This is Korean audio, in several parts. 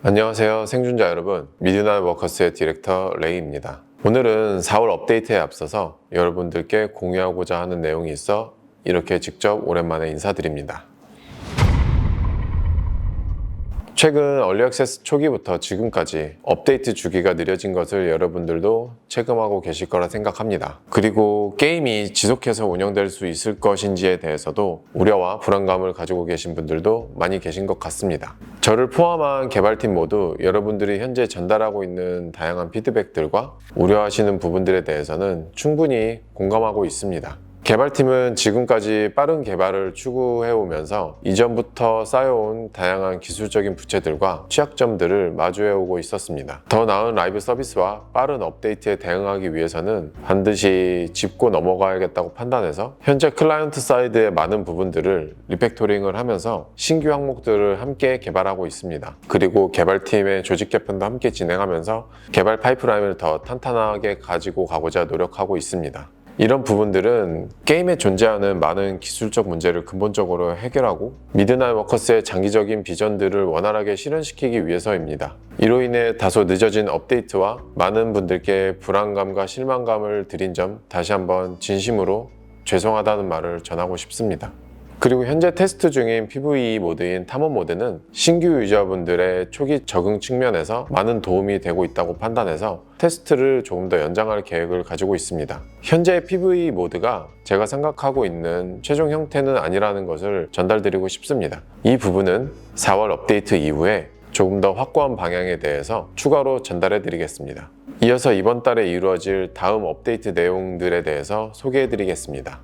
안녕하세요 생존자 여러분, 미드나잇 워커스의 디렉터 레이입니다. 오늘은 4월 업데이트에 앞서서 여러분들께 공유하고자 하는 내용이 있어 이렇게 직접 오랜만에 인사드립니다. 최근 얼리 액세스 초기부터 지금까지 업데이트 주기가 느려진 것을 여러분들도 체감하고 계실 거라 생각합니다. 그리고 게임이 지속해서 운영될 수 있을 것인지에 대해서도 우려와 불안감을 가지고 계신 분들도 많이 계신 것 같습니다. 저를 포함한 개발팀 모두 여러분들이 현재 전달하고 있는 다양한 피드백들과 우려하시는 부분들에 대해서는 충분히 공감하고 있습니다. 개발팀은 지금까지 빠른 개발을 추구해오면서 이전부터 쌓여온 다양한 기술적인 부채들과 취약점들을 마주해오고 있었습니다. 더 나은 라이브 서비스와 빠른 업데이트에 대응하기 위해서는 반드시 짚고 넘어가야겠다고 판단해서 현재 클라이언트 사이드의 많은 부분들을 리팩토링을 하면서 신규 항목들을 함께 개발하고 있습니다. 그리고 개발팀의 조직 개편도 함께 진행하면서 개발 파이프라인을 더 탄탄하게 가지고 가고자 노력하고 있습니다. 이런 부분들은 게임에 존재하는 많은 기술적 문제를 근본적으로 해결하고 미드나잇 워커스의 장기적인 비전들을 원활하게 실현시키기 위해서입니다. 이로 인해 다소 늦어진 업데이트와 많은 분들께 불안감과 실망감을 드린 점 다시 한번 진심으로 죄송하다는 말을 전하고 싶습니다. 그리고 현재 테스트 중인 PVE 모드인 탐험 모드는 신규 유저분들의 초기 적응 측면에서 많은 도움이 되고 있다고 판단해서 테스트를 조금 더 연장할 계획을 가지고 있습니다. 현재 PVE 모드가 제가 생각하고 있는 최종 형태는 아니라는 것을 전달드리고 싶습니다. 이 부분은 4월 업데이트 이후에 조금 더 확고한 방향에 대해서 추가로 전달해 드리겠습니다. 이어서 이번 달에 이루어질 다음 업데이트 내용들에 대해서 소개해 드리겠습니다.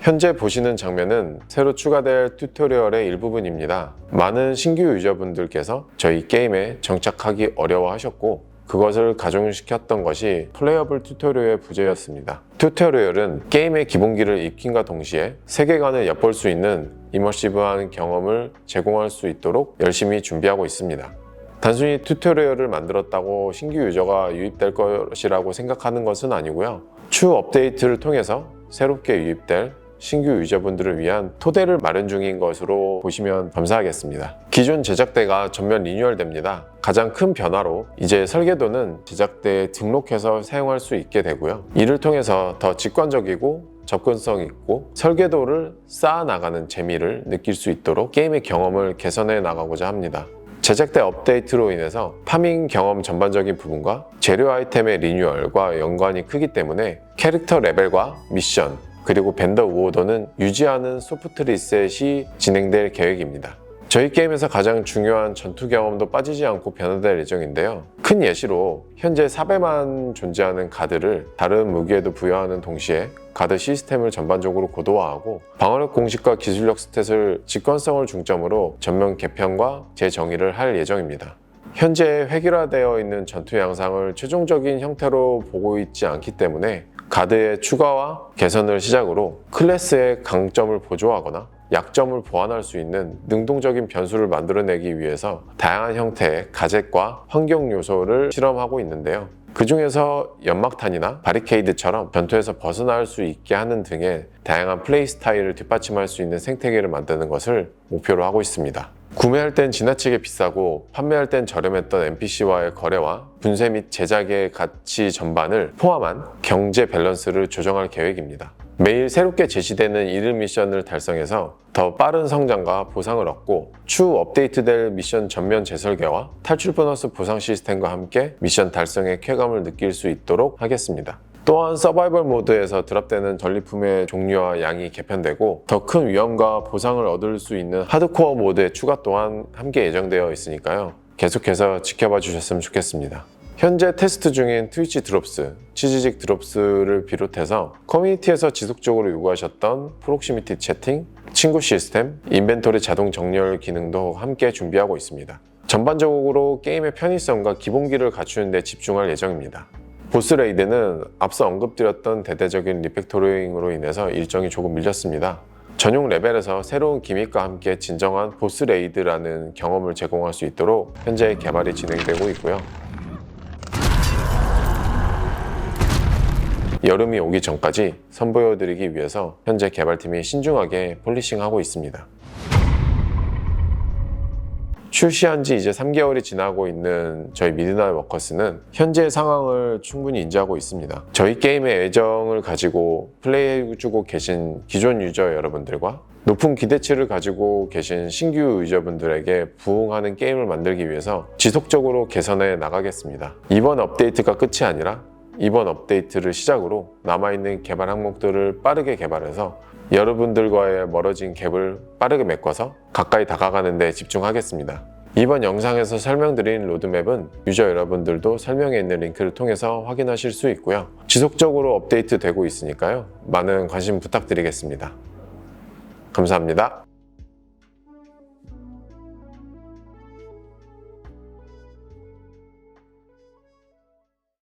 현재 보시는 장면은 새로 추가될 튜토리얼의 일부분입니다. 많은 신규 유저분들께서 저희 게임에 정착하기 어려워하셨고 그것을 가중시켰던 것이 플레이어블 튜토리얼의 부재였습니다. 튜토리얼은 게임의 기본기를 익힘과 동시에 세계관을 엿볼 수 있는 이머시브한 경험을 제공할 수 있도록 열심히 준비하고 있습니다. 단순히 튜토리얼을 만들었다고 신규 유저가 유입될 것이라고 생각하는 것은 아니고요. 추후 업데이트를 통해서 새롭게 유입될 신규 유저분들을 위한 토대를 마련 중인 것으로 보시면 감사하겠습니다. 기존 제작대가 전면 리뉴얼됩니다. 가장 큰 변화로 이제 설계도는 제작대에 등록해서 사용할 수 있게 되고요. 이를 통해서 더 직관적이고 접근성 있고 설계도를 쌓아나가는 재미를 느낄 수 있도록 게임의 경험을 개선해 나가고자 합니다. 제작대 업데이트로 인해서 파밍 경험 전반적인 부분과 재료 아이템의 리뉴얼과 연관이 크기 때문에 캐릭터 레벨과 미션 그리고 벤더 우오더는 유지하는 소프트 리셋이 진행될 계획입니다. 저희 게임에서 가장 중요한 전투 경험도 빠지지 않고 변화될 예정인데요. 큰 예시로 현재 4배만 존재하는 가드를 다른 무기에도 부여하는 동시에 가드 시스템을 전반적으로 고도화하고 방어력 공식과 기술력 스탯을 직관성을 중점으로 전면 개편과 재정의를 할 예정입니다. 현재 획일화되어 있는 전투 양상을 최종적인 형태로 보고 있지 않기 때문에 가드의 추가와 개선을 시작으로 클래스의 강점을 보조하거나 약점을 보완할 수 있는 능동적인 변수를 만들어내기 위해서 다양한 형태의 가젯과 환경 요소를 실험하고 있는데요. 그 중에서 연막탄이나 바리케이드처럼 전투에서 벗어날 수 있게 하는 등의 다양한 플레이 스타일을 뒷받침할 수 있는 생태계를 만드는 것을 목표로 하고 있습니다. 구매할 땐 지나치게 비싸고 판매할 땐 저렴했던 NPC와의 거래와 분쇄 및 제작의 가치 전반을 포함한 경제 밸런스를 조정할 계획입니다. 매일 새롭게 제시되는 일일 미션을 달성해서 더 빠른 성장과 보상을 얻고 추후 업데이트될 미션 전면 재설계와 탈출 보너스 보상 시스템과 함께 미션 달성의 쾌감을 느낄 수 있도록 하겠습니다. 또한 서바이벌 모드에서 드랍되는 전리품의 종류와 양이 개편되고 더 큰 위험과 보상을 얻을 수 있는 하드코어 모드의 추가 또한 함께 예정되어 있으니까요. 계속해서 지켜봐 주셨으면 좋겠습니다. 현재 테스트 중인 트위치 드롭스, 치즈직 드롭스를 비롯해서 커뮤니티에서 지속적으로 요구하셨던 프록시미티 채팅, 친구 시스템, 인벤토리 자동 정렬 기능도 함께 준비하고 있습니다. 전반적으로 게임의 편의성과 기본기를 갖추는 데 집중할 예정입니다. 보스 레이드는 앞서 언급드렸던 대대적인 리팩토링으로 인해서 일정이 조금 밀렸습니다. 전용 레벨에서 새로운 기믹과 함께 진정한 보스 레이드라는 경험을 제공할 수 있도록 현재 개발이 진행되고 있고요. 여름이 오기 전까지 선보여드리기 위해서 현재 개발팀이 신중하게 폴리싱하고 있습니다. 출시한 지 이제 3개월이 지나고 있는 저희 미드나잇 워커스는 현재 상황을 충분히 인지하고 있습니다. 저희 게임에 애정을 가지고 플레이해주고 계신 기존 유저 여러분들과 높은 기대치를 가지고 계신 신규 유저분들에게 부응하는 게임을 만들기 위해서 지속적으로 개선해 나가겠습니다. 이번 업데이트가 끝이 아니라 이번 업데이트를 시작으로 남아있는 개발 항목들을 빠르게 개발해서 여러분들과의 멀어진 갭을 빠르게 메꿔서 가까이 다가가는 데 집중하겠습니다. 이번 영상에서 설명드린 로드맵은 유저 여러분들도 설명에 있는 링크를 통해서 확인하실 수 있고요. 지속적으로 업데이트 되고 있으니까요. 많은 관심 부탁드리겠습니다. 감사합니다.